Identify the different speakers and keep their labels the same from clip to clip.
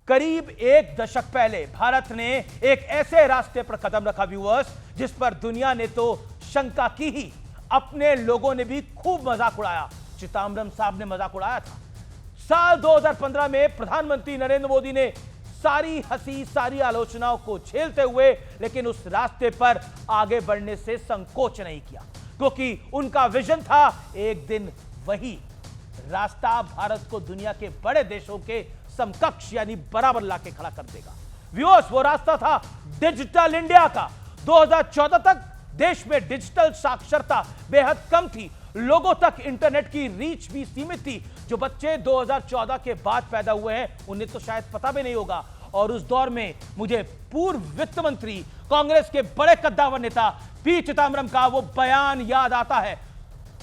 Speaker 1: करीब एक दशक पहले भारत ने एक ऐसे रास्ते पर कदम रखा व्यूअर्स, जिस पर दुनिया ने तो शंका की ही, अपने लोगों ने भी खूब मजाक उड़ाया। चिदंबरम साहब ने मजाक उड़ाया था। साल 2015 में प्रधानमंत्री नरेंद्र मोदी ने सारी हंसी, सारी आलोचनाओं को झेलते हुए लेकिन उस रास्ते पर आगे बढ़ने से संकोच नहीं किया, क्योंकि उनका विजन था एक दिन वही रास्ता भारत को दुनिया के बड़े देशों के समकक्ष यानी बराबर लाके खड़ा कर देगा। व्यूअर्स, वो रास्ता था डिजिटल इंडिया का। 2014 तक देश में डिजिटल साक्षरता बेहद कम थी, लोगों तक इंटरनेट की रीच भी सीमित थी। जो बच्चे 2014 के बाद पैदा हुए हैं उन्हें तो शायद पता भी नहीं होगा। और उस दौर में मुझे पूर्व वित्त मंत्री, कांग्रेस के बड़े कद्दावर नेता पी चिदंबरम का वो बयान याद आता है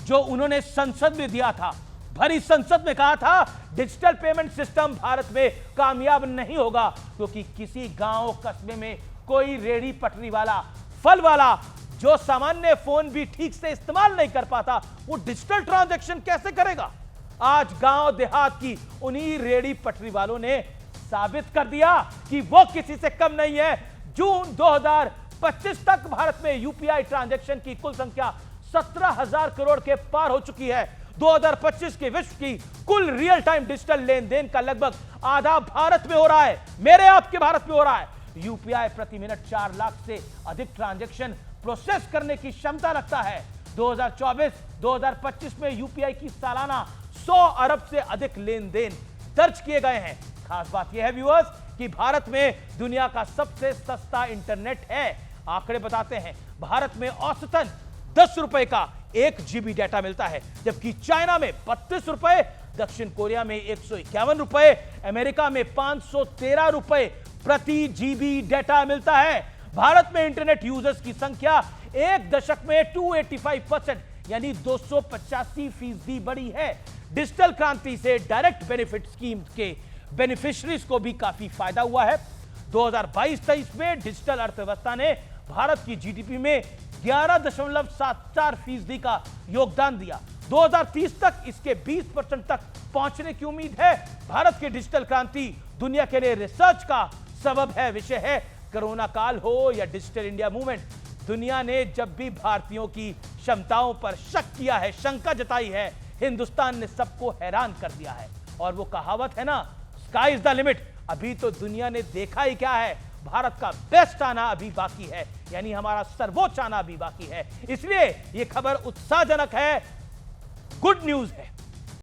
Speaker 1: जो उन्होंने संसद में दिया था। भरी संसद में कहा था डिजिटल पेमेंट सिस्टम भारत में कामयाब नहीं होगा, क्योंकि किसी गांव कस्बे में कोई रेहड़ी पटरी वाला, फल वाला जो सामान्य फोन भी ठीक से इस्तेमाल नहीं कर पाता, वो डिजिटल ट्रांजैक्शन कैसे करेगा। आज गांव देहात की उन्हीं रेहड़ी पटरी वालों ने साबित कर दिया कि वो किसी से कम नहीं है। जून 2025 तक भारत में यूपीआई ट्रांजैक्शन की कुल संख्या 17,000 करोड़ के पार हो चुकी है। 2025 के विश्व की कुल रियल टाइम डिजिटल लेन देन का लगभग आधा भारत में हो रहा है, मेरे आपके भारत में हो रहा है। यूपीआई प्रति मिनट 4 लाख से अधिक ट्रांजैक्शन प्रोसेस करने की क्षमता रखता है। 2024-2025 में यूपीआई की सालाना 100 अरब से अधिक लेन देन दर्ज किए गए हैं। खास बात यह है व्यूअर्स कि भारत में दुनिया का सबसे सस्ता इंटरनेट है। आंकड़े बताते हैं भारत में औसतन 10 रुपए का 1 जीबी डेटा मिलता है, जबकि चाइना में 32 रुपए, दक्षिण कोरिया में 151 रुपए, अमेरिका में 513 रुपए प्रति जीबी डेटा मिलता है। भारत में इंटरनेट यूजर्स की संख्या एक दशक में 285% यानी 285% बढ़ी है। डिजिटल क्रांति से डायरेक्ट बेनिफिट स्कीम के बेनिफिशियरीज को भी काफी फायदा हुआ है। 2022-23 में डिजिटल अर्थव्यवस्था ने भारत की जीडीपी में 11.74% का योगदान दिया। 2030 तक इसके 20% तक पहुंचने की उम्मीद है। भारत की डिजिटल क्रांति दुनिया के लिए रिसर्च का सबब है, विषय है। कोरोना काल हो या डिजिटल इंडिया मूवमेंट, दुनिया ने जब भी भारतीयों की क्षमताओं पर शक किया है, शंका जताई है, हिंदुस्तान ने सबको हैरान कर दिया है। और वो कहावत है ना, स्काई इज द लिमिट। अभी तो दुनिया ने देखा ही क्या है, भारत का बेस्ट आना अभी बाकी है, यानी हमारा सर्वोच्च आना अभी बाकी है। इसलिए ये खबर उत्साहजनक है, गुड न्यूज है।